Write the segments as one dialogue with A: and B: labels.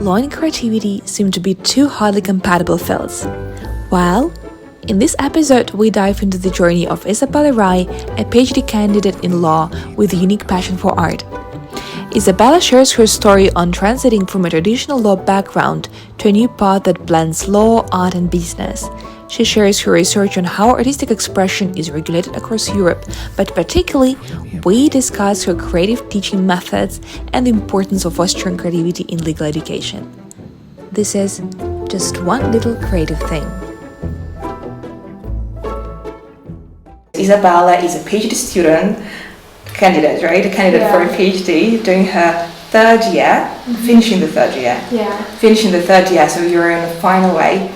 A: law and creativity seem to be two highly compatible fields. Well, in this episode, we dive into the journey of Isahbella Rai, a PhD candidate in law with a unique passion for art. Isabella shares her story on transiting from a traditional law background to a new path that blends law, art, and business. She shares her research on how artistic expression is regulated across Europe, but particularly, we discuss her creative teaching methods and the importance of fostering creativity in legal education. This is just one little creative thing.
B: Isabella is a PhD student, candidate, right? A candidate for a PhD, doing her third year, finishing the third year.
C: Yeah.
B: Finishing the third year, so you're in the final way.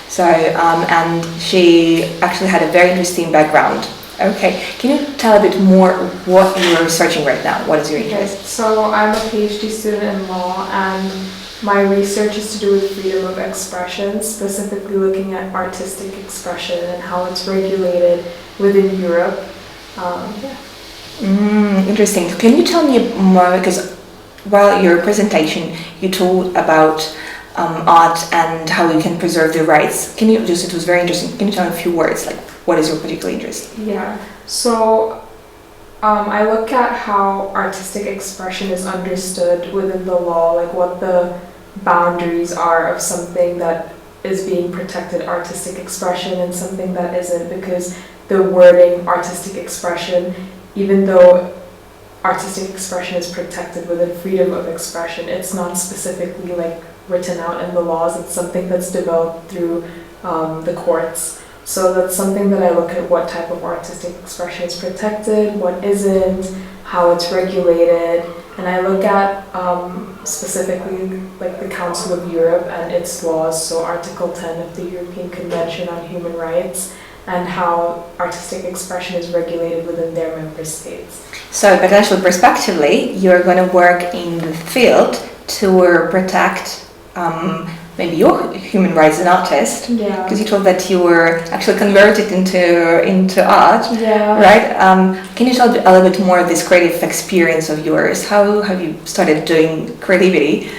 B: So, and she actually had a very interesting background. Okay, can you tell a bit more what you're researching right now? What is your interest?
C: So I'm a PhD student in law, and my research is to do with freedom of expression, specifically looking at artistic expression and how it's regulated within Europe.
B: Interesting. Can you tell me more, because while your presentation you told about art and how you can preserve the rights. It was very interesting. Can you tell me a few words, like what is your particular interest?
C: Yeah, so I look at how artistic expression is understood within the law, like what the boundaries are of something that is being protected artistic expression and something that isn't, because the wording artistic expression, even though artistic expression is protected within freedom of expression, it's not specifically like written out in the laws. It's something that's developed through the courts. So that's something that I look at, what type of artistic expression is protected, what isn't, how it's regulated, and I look at specifically like the Council of Europe and its laws, so Article 10 of the European Convention on Human Rights, and how artistic expression is regulated within their member states.
B: So potentially, prospectively, you're going to work in the field to protect maybe your human rights as an artist, because you told that you were actually converted into art, right? Can you tell a little bit more of this creative experience of yours? How have you started doing creativity?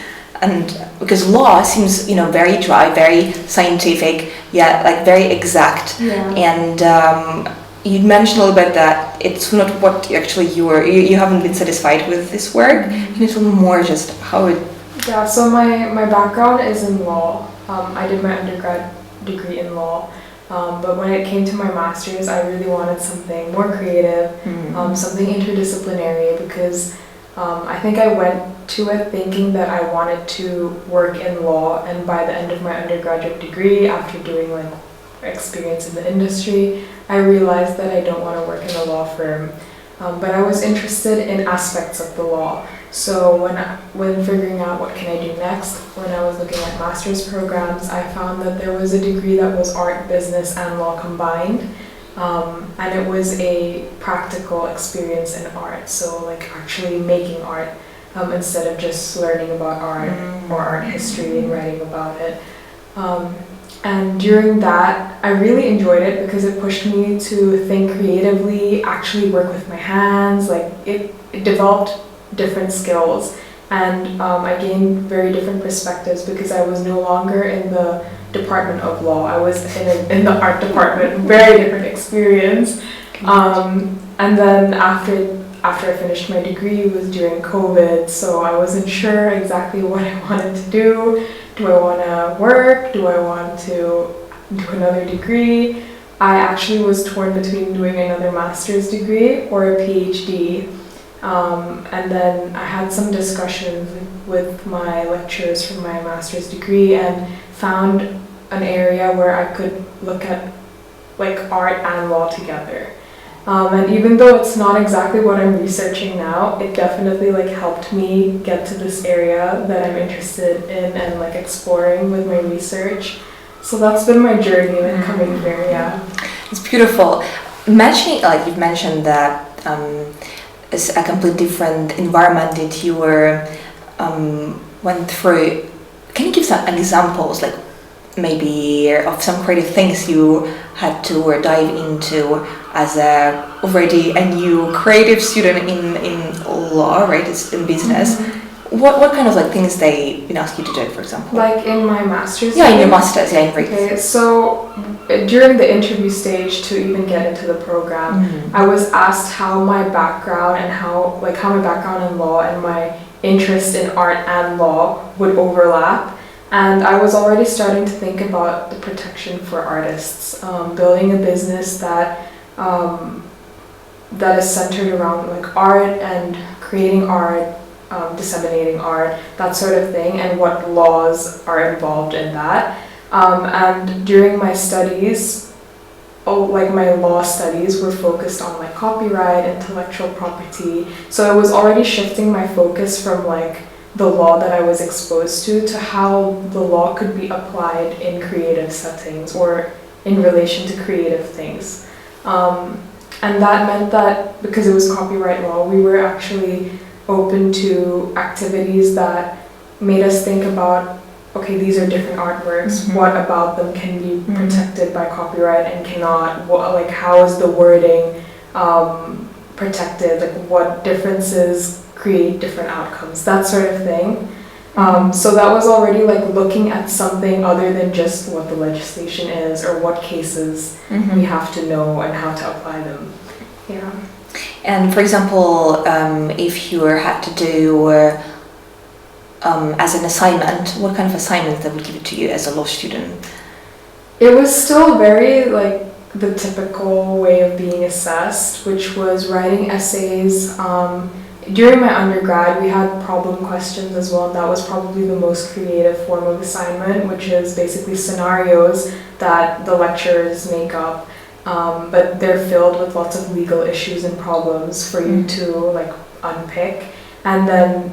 B: And because law seems, very dry, very scientific, like very exact, and you mentioned a little bit that it's not what actually you haven't been satisfied with this work. Can you tell me more just how it?
C: Yeah, so my background is in law. I did my undergrad degree in law, but when it came to my master's, I really wanted something more creative, something interdisciplinary, because I think I went to it thinking that I wanted to work in law, and by the end of my undergraduate degree, after doing like experience in the industry, I realized that I don't want to work in a law firm, but I was interested in aspects of the law. So when figuring out what can I do next, when I was looking at master's programs, I found that there was a degree that was art, business, and law combined, and it was a practical experience in art, so like actually making art instead of just learning about art or art history and writing about it. And during that, I really enjoyed it because it pushed me to think creatively, actually work with my hands. Like it developed different skills, and I gained very different perspectives because I was no longer in the Department of Law. I was in the art department. Very different experience. And then after I finished my degree, it was during COVID, so I wasn't sure exactly what I wanted to do. Do I want to work? Do I want to do another degree? I actually was torn between doing another master's degree or a PhD. And then I had some discussions with my lecturers for my master's degree and found an area where I could look at like art and law together. And even though it's not exactly what I'm researching now, it definitely like helped me get to this area that I'm interested in and like exploring with my research. So that's been my journey in coming here,
B: It's beautiful. You've mentioned that it's a completely different environment that you went through. Can you give some examples, like maybe of some creative things you had to dive into as already a new creative student in law, right? It's in business. what kind of like things they ask you to do, for example?
C: Like in my master's?
B: Yeah, in your master's, yeah, in Greek.
C: Okay, so during the interview stage to even get into the program, I was asked how my background and how my background in law and my interest in art and law would overlap. And I was already starting to think about the protection for artists, building a business that is centered around like art and creating art, disseminating art, that sort of thing, and what laws are involved in that. And during my studies, my law studies were focused on like copyright, intellectual property. So it was already shifting my focus from like the law that I was exposed to how the law could be applied in creative settings or in relation to creative things. And that meant that because it was copyright law, we were actually open to activities that made us think about, okay, these are different artworks, what about them can be protected by copyright and cannot, how is the wording protected, like what differences create different outcomes, that sort of thing. So that was already like looking at something other than just what the legislation is or what cases we have to know and how to apply them. Yeah.
B: And for example, if you had to do as an assignment, what kind of assignment they would give it to you as a law student?
C: It was still very like the typical way of being assessed, which was writing essays. During my undergrad, we had problem questions as well, and that was probably the most creative form of assignment, which is basically scenarios that the lecturers make up, but they're filled with lots of legal issues and problems for you to like unpick, and then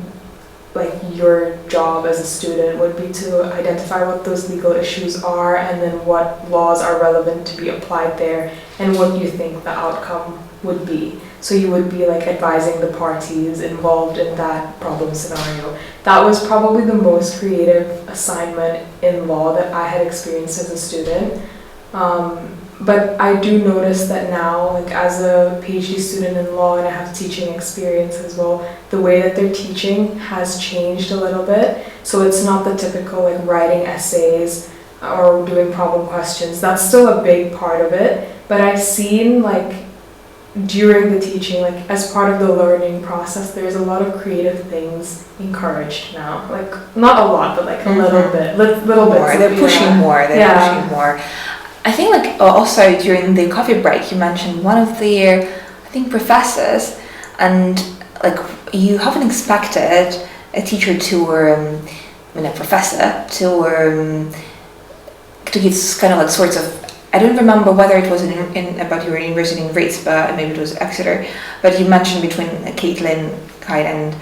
C: like your job as a student would be to identify what those legal issues are and then what laws are relevant to be applied there and what you think the outcome would be. So you would be like advising the parties involved in that problem scenario. That was probably the most creative assignment in law that I had experienced as a student. But I do notice that now, like as a PhD student in law, and I have teaching experience as well, the way that they're teaching has changed a little bit. So it's not the typical like writing essays or doing problem questions. That's still a big part of it. But I've seen like during the teaching, like as part of the learning process, there's a lot of creative things encouraged now. Like not a lot, but like a little bit, little
B: more.
C: bits.
B: They're pushing more. They're pushing more. I think like also during the coffee break you mentioned one of their, I think, professors, and like you haven't expected a teacher to a professor to give kind of like sorts of, I don't remember whether it was in about your university in Greece, but maybe it was Exeter, but you mentioned between Caitlin, Kai, and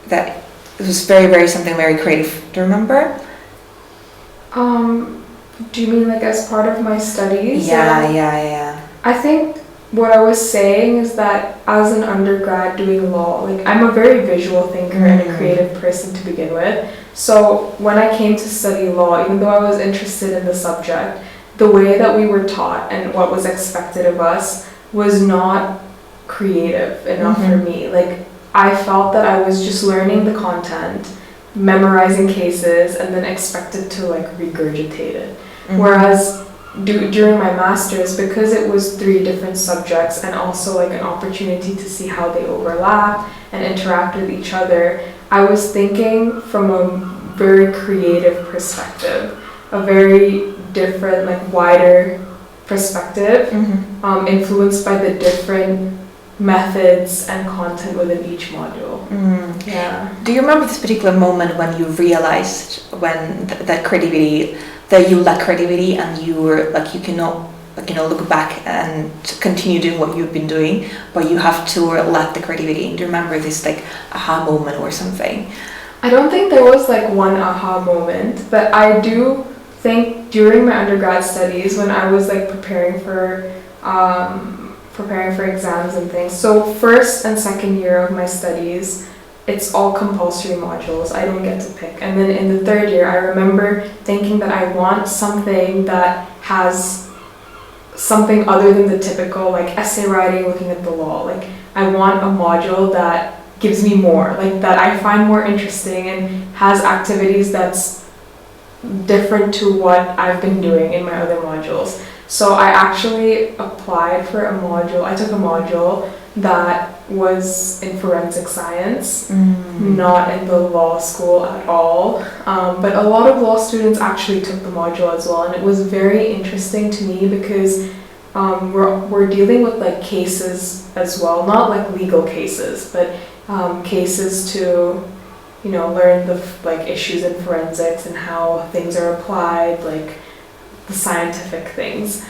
B: that it was very something very creative. Do you remember?
C: Do you mean like as part of my studies?
B: Yeah.
C: I think what I was saying is that as an undergrad doing law, like I'm a very visual thinker and a creative person to begin with. So when I came to study law, even though I was interested in the subject, the way that we were taught and what was expected of us was not creative enough for me. Like I felt that I was just learning the content, memorizing cases, and then expected to like regurgitate it. Whereas during my master's, because it was 3 different subjects and also like an opportunity to see how they overlap and interact with each other, I was thinking from a very creative perspective, a very different, like wider perspective, influenced by the different methods and content within each module. Yeah.
B: Do you remember this particular moment when you realized when that creativity, that you lack creativity and you were like you cannot look back and continue doing what you've been doing, but you have to let the creativity? Do you remember this like aha moment or something?
C: I don't think there was like one aha moment, but I do think during my undergrad studies when I was like preparing for exams and things. So first and second year of my studies, it's all compulsory modules. I don't get to pick. And then in the third year, I remember thinking that I want something that has something other than the typical like essay writing, looking at the law. Like I want a module that gives me more, like that I find more interesting and has activities that's different to what I've been doing in my other modules. So I actually applied for a module. I took a module that was in forensic science, not in the law school at all. But a lot of law students actually took the module as well, and it was very interesting to me because we're dealing with like cases as well, not like legal cases, but cases to, you know, learn the like issues in forensics and how things are applied, like the scientific things.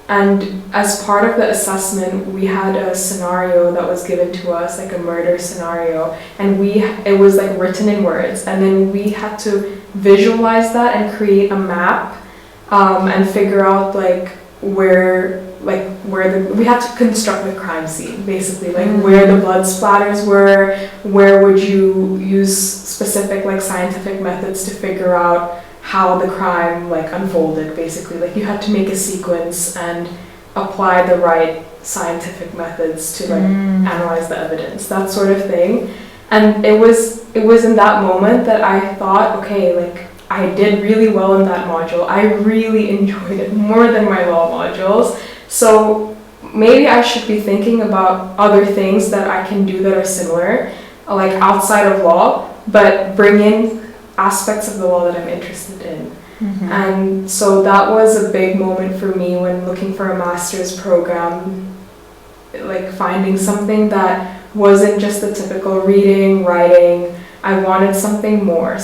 C: And as part of the assessment, we had a scenario that was given to us, like a murder scenario, and it was like written in words, and then we had to visualize that and create a map, and figure out like where we had to construct the crime scene, basically, like where the blood splatters were, where would you use specific like scientific methods to figure out how the crime like unfolded, basically. Like you had to make a sequence and apply the right scientific methods to like analyze the evidence, that sort of thing. And it was in that moment that I thought, okay, like I did really well in that module. I really enjoyed it more than my law modules. So maybe I should be thinking about other things that I can do that are similar, like outside of law, but bring in aspects of the law that I'm interested in. And so that was a big moment for me when looking for a master's program, like finding something that wasn't just the typical reading, writing. I wanted something more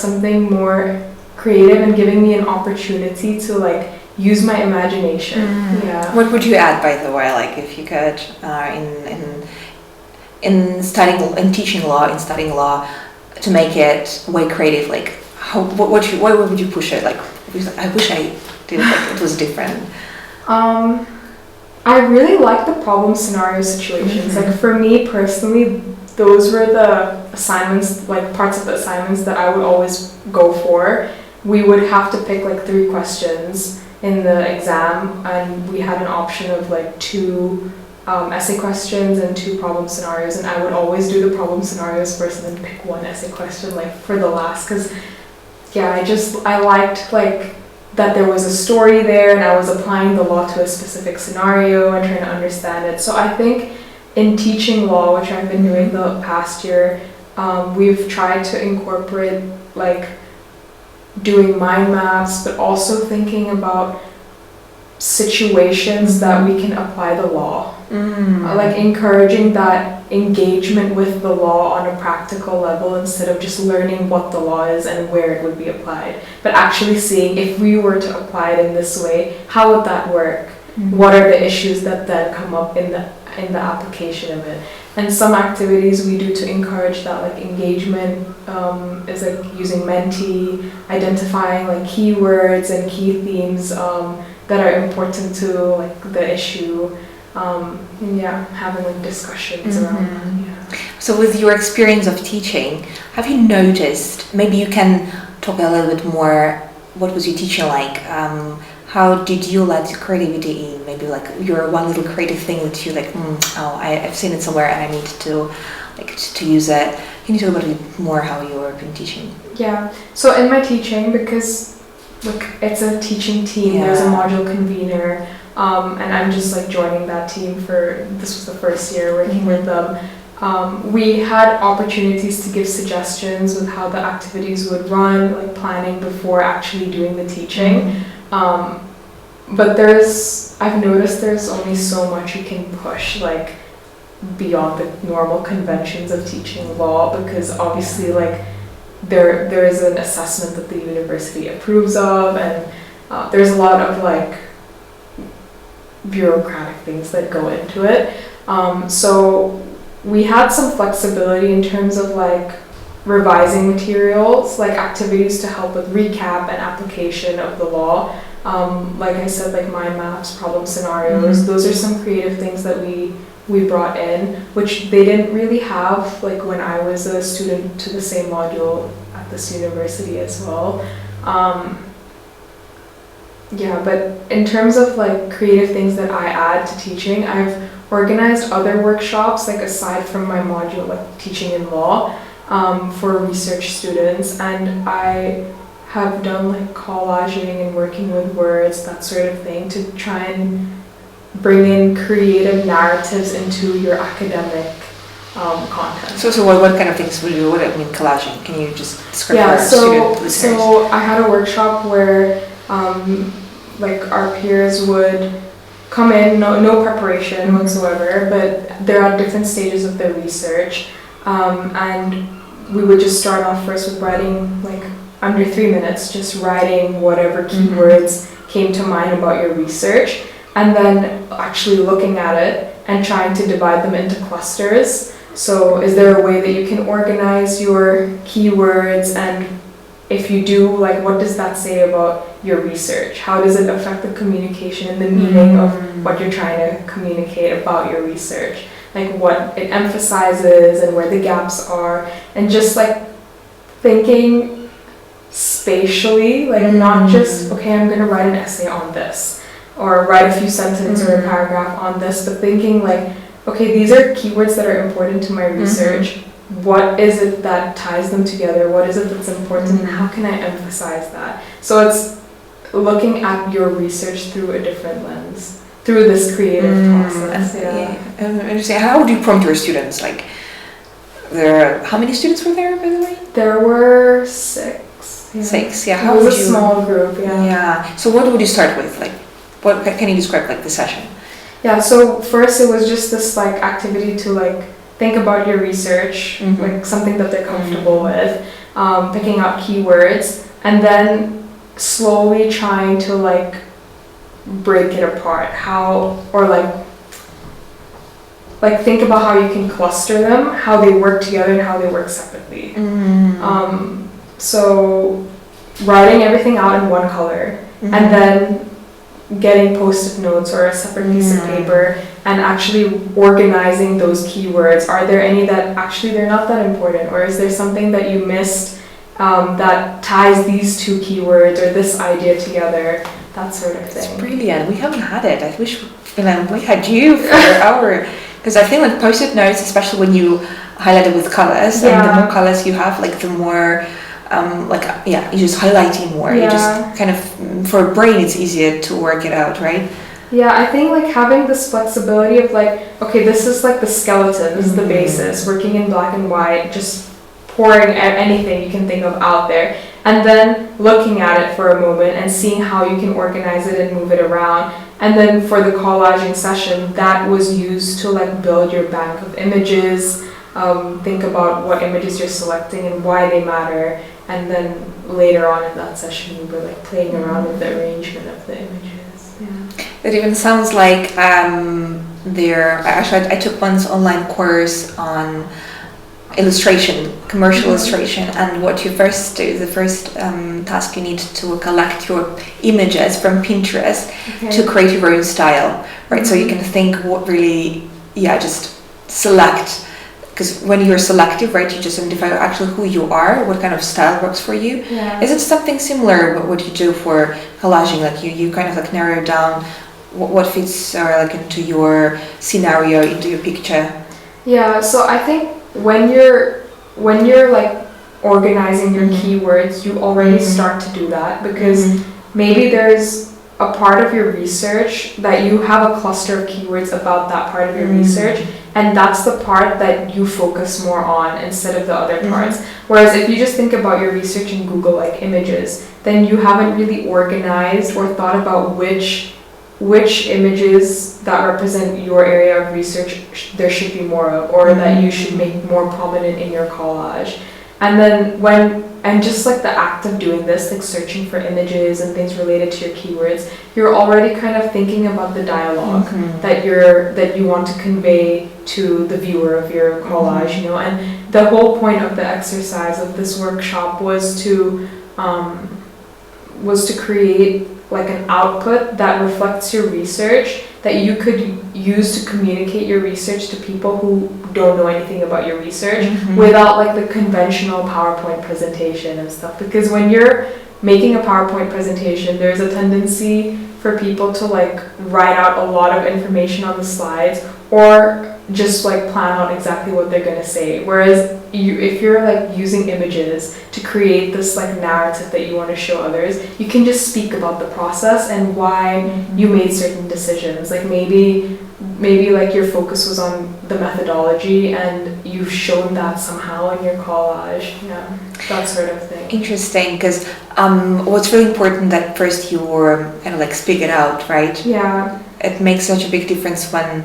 C: creative and giving me an opportunity to like use my imagination. Yeah.
B: What would you add, by the way, like if you could, in studying law, to make it way creative, like what would you push it? Like, I wish I did it like it was different.
C: I really like the problem scenario situations. Like for me personally, those were the assignments, like parts of the assignments that I would always go for. We would have to pick like 3 questions in the exam, and we had an option of like 2 essay questions and 2 problem scenarios, and I would always do the problem scenarios first and then pick 1 essay question like for the last, because I liked like that there was a story there and I was applying the law to a specific scenario and trying to understand it. So I think in teaching law, which I've been doing the past year, we've tried to incorporate like doing mind maps, but also thinking about situations that we can apply the law. Like encouraging that engagement with the law on a practical level instead of just learning what the law is and where it would be applied, but actually seeing if we were to apply it in this way, how would that work? What are the issues that then come up in the application of it? And some activities we do to encourage that like engagement is like using Menti, identifying like keywords and key themes that are important to like the issue, and having like discussions around that.
B: So with your experience of teaching, have you noticed, maybe you can talk a little bit more, what was your teaching like? How did you let creativity in? Maybe like your one little creative thing that you like, I've seen it somewhere and I need to use it. Can you talk about it more how you have been teaching?
C: Yeah, so in my teaching, because like it's a teaching team, there's a module convener, and I'm just like joining that team this was the first year working with them. We had opportunities to give suggestions with how the activities would run, like planning before actually doing the teaching. But I've noticed there's only so much you can push like beyond the normal conventions of teaching law, because obviously like there is an assessment that the university approves of, and there's a lot of like bureaucratic things that go into it. So we had some flexibility in terms of like revising materials, like activities to help with recap and application of the law. Like I said, like mind maps, problem scenarios, those are some creative things that we brought in, which they didn't really have like when I was a student to the same module at this university as well. But in terms of like creative things that I add to teaching, I've organized other workshops, like aside from my module, like teaching in law, for research students, and I have done like collaging and working with words, that sort of thing, to try and bring in creative narratives into your academic content.
B: So what kind of things will you, what I mean collaging? Can you just describe for our student listeners?
C: So I had a workshop where like our peers would come in, no preparation whatsoever, but they're at different stages of their research, and we would just start off first with writing like under 3 minutes, just writing whatever keywords came to mind about your research, and then actually looking at it and trying to divide them into clusters. So is there a way that you can organize your keywords, and if you do, like what does that say about your research? How does it affect the communication and the meaning of what you're trying to communicate about your research? Like what it emphasizes and where the gaps are, and just like thinking spatially, like not just, okay, I'm going to write an essay on this, or write a few sentences or a paragraph on this, but thinking like, okay, these are keywords that are important to my research. What is it that ties them together? What is it that's important, and how can I emphasize that? So it's looking at your research through a different lens, through this creative process.
B: Interesting. How would you prompt your students? Like, how many students were there, by the way?
C: There were 6. Yeah.
B: 6, yeah.
C: How it was a small group, yeah.
B: Yeah. So what would you start with? Like, what can you describe like the session?
C: Yeah. So first, it was just this like activity to like think about your research, like something that they're comfortable with, picking out keywords, and then slowly trying to like break it apart. How, or like think about how you can cluster them, how they work together and how they work separately. So writing everything out in one color, and then getting post-it notes or a separate piece of paper and actually organizing those keywords. Are there any that actually they're not that important, or is there something that you missed that ties these two keywords or this idea together, that sort of thing.
B: It's brilliant. We haven't had it. I wish we had you for our, because I think like post-it notes, especially when you highlight it with colors, and the more colors you have, like the more you're just highlighting more. You just kind of, for a brain it's easier to work it out, right?
C: Yeah, I think like having this flexibility of like, okay, this is like the skeleton, this is the basis, working in black and white, just pouring anything you can think of out there, and then looking at it for a moment and seeing how you can organize it and move it around. And then for the collaging session, that was used to like build your bank of images, think about what images you're selecting and why they matter, and then later on in that session we were like playing around with the arrangement of the images.
B: It even sounds like I took one's online course on illustration, commercial illustration, and what you first do, the first task, you need to collect your images from Pinterest to create your own style, right? So you can think what really, just select, because when you're selective, right, you just identify actually who you are, what kind of style works for you. Is it something similar what you do for collaging, like you kind of like narrow down what fits like into your scenario, into your picture?
C: Yeah, so I think when you're like organizing your keywords, you already start to do that, because maybe there's a part of your research that you have a cluster of keywords about that part of your research, and that's the part that you focus more on instead of the other parts. Whereas if you just think about your research in Google, like images, then you haven't really organized or thought about which images that represent your area of research there should be more of, or that you should make more prominent in your collage. And then just like the act of doing this, like searching for images and things related to your keywords, you're already kind of thinking about the dialogue that you want to convey to the viewer of your collage, you know. And the whole point of the exercise of this workshop was to create like an output that reflects your research, that you could use to communicate your research to people who don't know anything about your research without like the conventional PowerPoint presentation and stuff. Because when you're making a PowerPoint presentation, there's a tendency for people to like write out a lot of information on the slides, or just like plan out exactly what they're gonna say. Whereas if you're like using images to create this like narrative that you want to show others, you can just speak about the process and why you made certain decisions. Like maybe like your focus was on the methodology and you've shown that somehow in your collage. Yeah, that sort of thing.
B: Interesting, because what's really important that first you kind of like speak it out, right?
C: Yeah.
B: It makes such a big difference when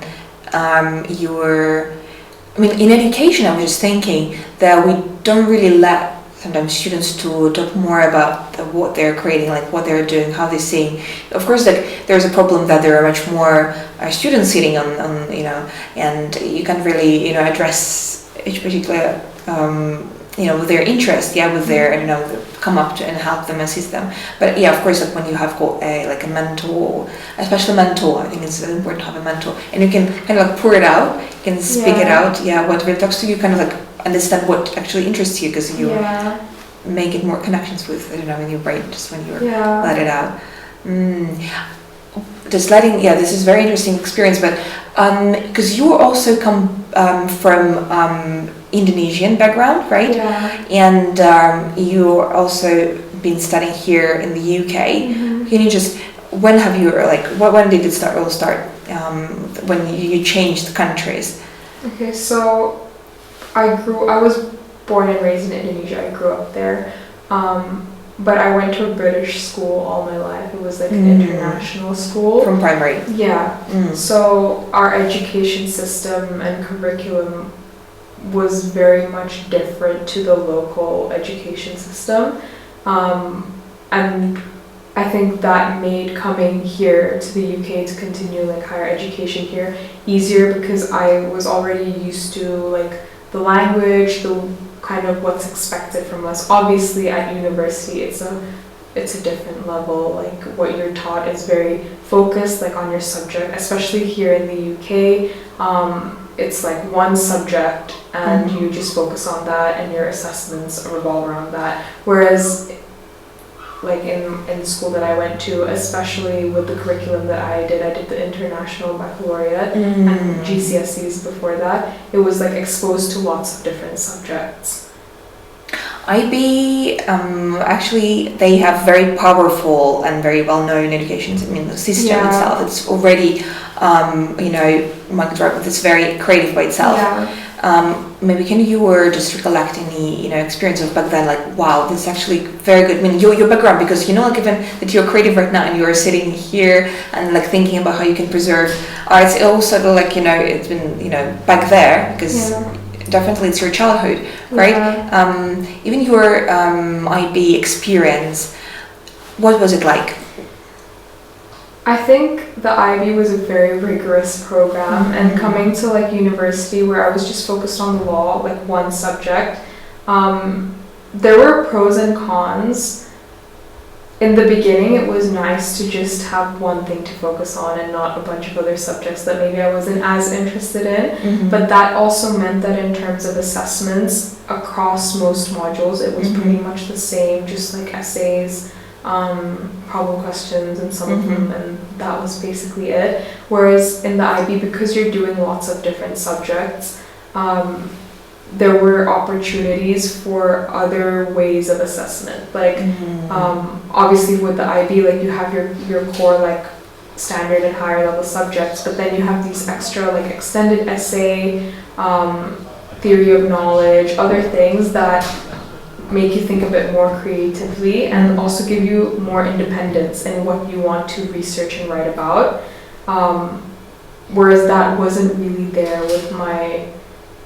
B: in education, I was just thinking that we don't really let sometimes students to talk more about what they're creating, like what they're doing, how they're seeing. Of course, like there's a problem that there are much more students sitting on and you can't really address each particular with their interest, with their come up to and help them, assist them. But of course, like when you have got a mentor, especially a mentor, I think it's important to have a mentor, and you can kind of like pour it out, you can speak it out. What really talks to you, kind of like understand what actually interests you, because you make it more connections with in your brain just when you let it out. Just letting this is very interesting experience, but because you also come from Indonesian background, right?
C: Yeah.
B: And you're also been studying here in the UK. Can you just, when have you, when did it start when you changed countries?
C: Okay, so I was born and raised in Indonesia. I grew up there. But I went to a British school all my life. It was like an international school.
B: From primary?
C: Yeah. So our education system and curriculum was very much different to the local education system. And I think that made coming here to the UK to continue like higher education here easier, because I was already used to like the language, the kind of what's expected from us. Obviously at university it's a different level, like what you're taught is very focused like on your subject, especially here in the UK. It's like one subject and you just focus on that and your assessments revolve around that. Whereas like in school that I went to, especially with the curriculum that I did the international baccalaureate and GCSEs before that, it was like exposed to lots of different subjects.
B: IB, actually, they have very powerful and very well-known education. The system itself, it's already, it's very creative by itself. Maybe can you just recollect any, experience of back then, like, wow, this is actually very good. Your background, because, even that you're creative right now and you're sitting here and like thinking about how you can preserve art, it's also like, it's been, back there, because definitely it's your childhood, right? Even your IB experience, what was it like?
C: I think the IB was a very rigorous program, and coming to like university where I was just focused on the law, like one subject, there were pros and cons. In the beginning, it was nice to just have one thing to focus on and not a bunch of other subjects that maybe I wasn't as interested in. But that also meant that in terms of assessments across most modules, it was pretty much the same, just like essays, problem questions and some of them, and that was basically it. Whereas in the IB, because you're doing lots of different subjects, there were opportunities for other ways of assessment. Like obviously with the IB, like you have your core like standard and higher level subjects, but then you have these extra like extended essay, theory of knowledge, other things that make you think a bit more creatively and also give you more independence in what you want to research and write about. Whereas that wasn't really there with my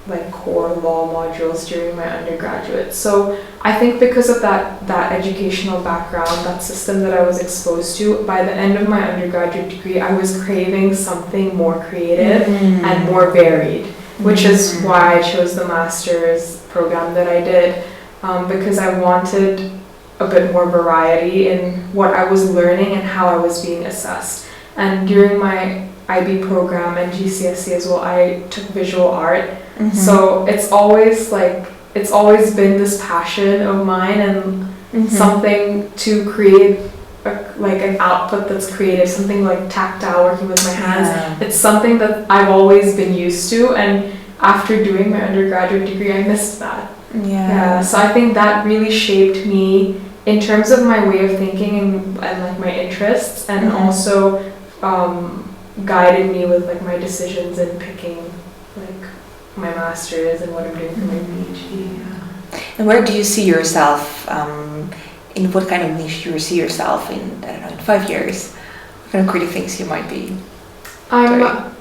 C: like core law modules during my undergraduate. So I think because of that educational background, that system that I was exposed to, by the end of my undergraduate degree, I was craving something more creative and more varied, which is why I chose the master's program that I did, because I wanted a bit more variety in what I was learning and how I was being assessed. And during my IB program and GCSE as well, I took visual art. So it's always been this passion of mine and something to create like an output that's creative, something like tactile, working with my hands. It's something that I've always been used to, and after doing my undergraduate degree, I missed that. Yeah. So I think that really shaped me in terms of my way of thinking and like my interests, and also guided me with like my decisions in picking like my master's and what I'm doing for my PhD. Yeah.
B: And where do you see yourself? In what kind of niche do you see yourself in? I don't know, in 5 years. What kind of creative things you might be doing?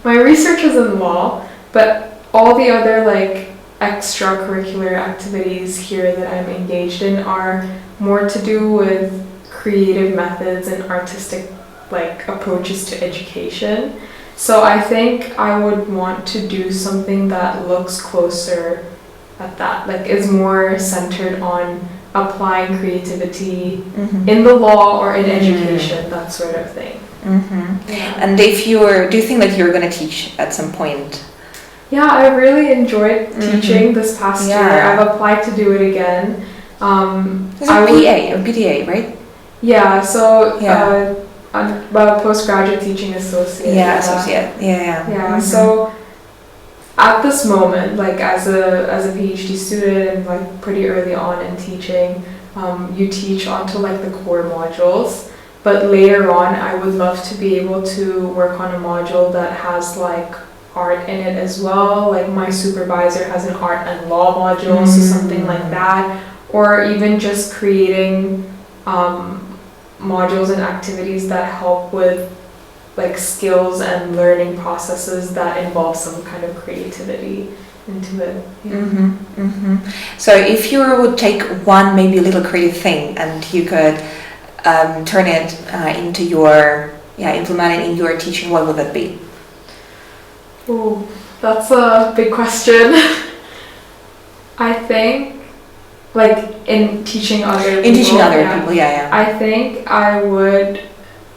C: My research is in law, but all the other like extracurricular activities here that I'm engaged in are more to do with creative methods and artistic like approaches to education. So I think I would want to do something that looks closer at that, like is more centered on applying creativity in the law or in education, that sort of thing. Yeah.
B: And do you think that you're going to teach at some point?
C: Yeah, I really enjoyed teaching this past year. I've applied to do it again.
B: It's a PTA, right?
C: Yeah, so postgraduate teaching associate.
B: Associate. Yeah.
C: So at this moment, like as a PhD student and like pretty early on in teaching, you teach onto like the core modules. But later on, I would love to be able to work on a module that has like art in it as well. Like my supervisor has an art and law module, so something like that. Or even just creating modules and activities that help with like skills and learning processes that involve some kind of creativity into it.
B: So if you would take one maybe little creative thing and you could turn it into implement it in your teaching, what would that be?
C: Oh, that's a big question. I think like in teaching other people. I think I would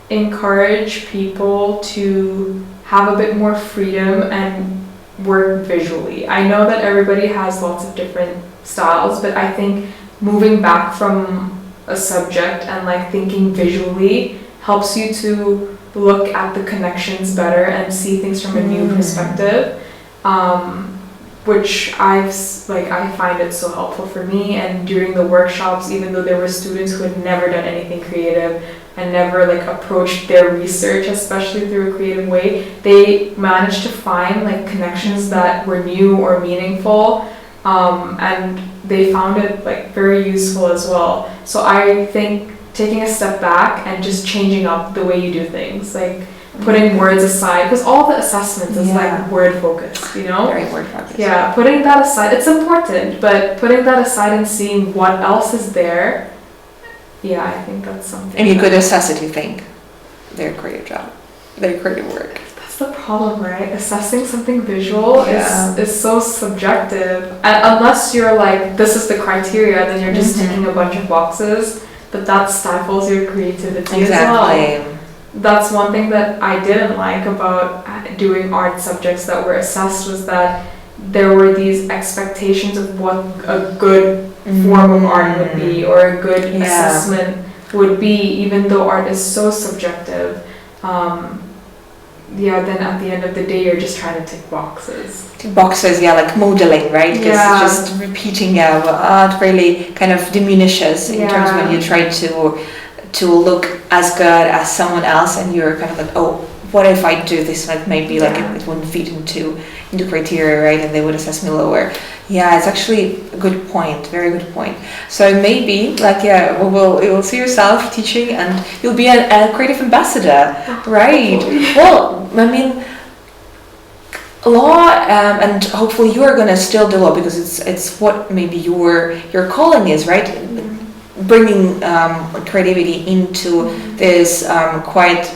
C: encourage people to have a bit more freedom and work visually. I know that everybody has lots of different styles, but I think moving back from a subject and like thinking visually helps you to look at the connections better and see things from a new perspective, which I find it so helpful for me. And during the workshops, even though there were students who had never done anything creative and never like approached their research, especially through a creative way, they managed to find like connections that were new or meaningful, and they found it like very useful as well. So I think taking a step back and just changing up the way you do things, like putting words aside, because all the assessments is like word focused, you know?
B: Very word focused.
C: Yeah, putting that aside, it's important, but putting that aside and seeing what else is there, I think that's something.
B: And you could assess it, you think, their creative job, their creative work.
C: That's the problem, right? Assessing something visual is so subjective. And unless you're like, this is the criteria, then you're just ticking a bunch of boxes, but that stifles your creativity as well. That's one thing that I didn't like about doing art subjects that were assessed, was that there were these expectations of what a good form of art would be, or a good assessment would be, even though art is so subjective. Then at the end of the day, you're just trying to tick boxes.
B: Like modeling, right? Because just repeating, it really kind of diminishes in terms when you try to look as good as someone else, and you're kind of like, oh, what if I do this? Like maybe like it wouldn't fit into criteria, right? And they would assess me lower. Yeah, it's actually a good point, very good point. So maybe like you'll see yourself teaching, and you'll be a creative ambassador, right? Well, I mean, law, and hopefully you are gonna still do law, because it's what maybe your calling is, right? Bringing creativity into this quite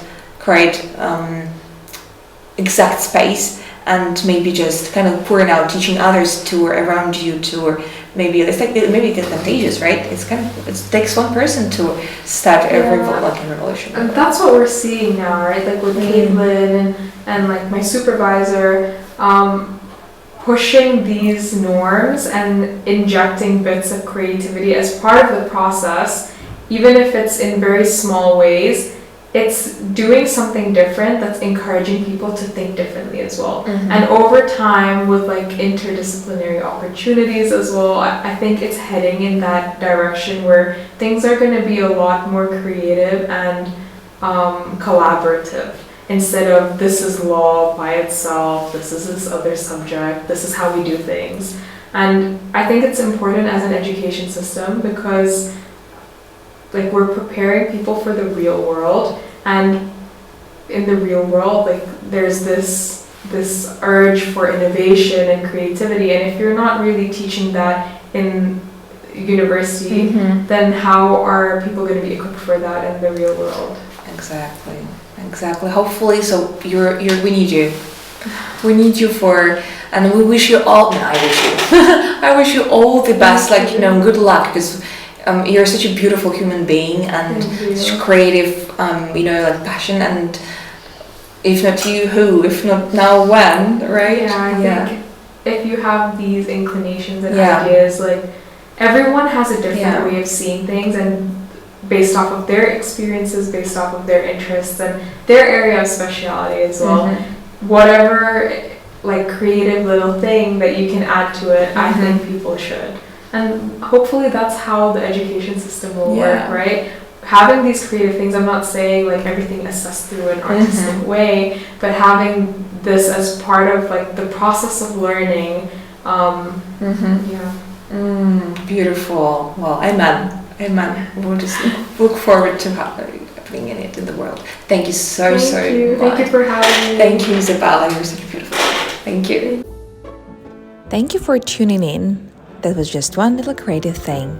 B: exact space, and maybe just kind of pouring out, teaching others to or around you to, or maybe it's contagious, right? It takes one person to start a revolution.
C: And that's what we're seeing now, right? Like with Caitlin and like my supervisor, pushing these norms and injecting bits of creativity as part of the process, even if it's in very small ways, it's doing something different that's encouraging people to think differently as well. And over time, with like interdisciplinary opportunities as well, I think it's heading in that direction where things are going to be a lot more creative and collaborative, instead of this is law by itself, this is this other subject, this is how we do things. And I think it's important as an education system because like we're preparing people for the real world, and in the real world, like there's this urge for innovation and creativity, and if you're not really teaching that in university, then how are people going to be equipped for that in the real world?
B: Exactly. Hopefully, so we need you. We need you and we wish you all. No, I wish you. I wish you all the best. Like good luck, because you're such a beautiful human being and such creative, like passion. And if not you, who? If not now, when? Right?
C: Yeah, I think if you have these inclinations and ideas, like everyone has a different way of seeing things, and based off of their experiences, based off of their interests and their area of speciality as well. Whatever like creative little thing that you can add to it, I think people should. And hopefully that's how the education system will work, right? Having these creative things, I'm not saying like everything assessed through an artistic way, but having this as part of like the process of learning.
B: Beautiful. Well, amen. We'll just look forward to happening in it in the world. Thank you so much.
C: Thank you for having me.
B: Thank you, Isabella. You're such a beautiful. Thank you.
A: Thank you for tuning in. That was just one little creative thing.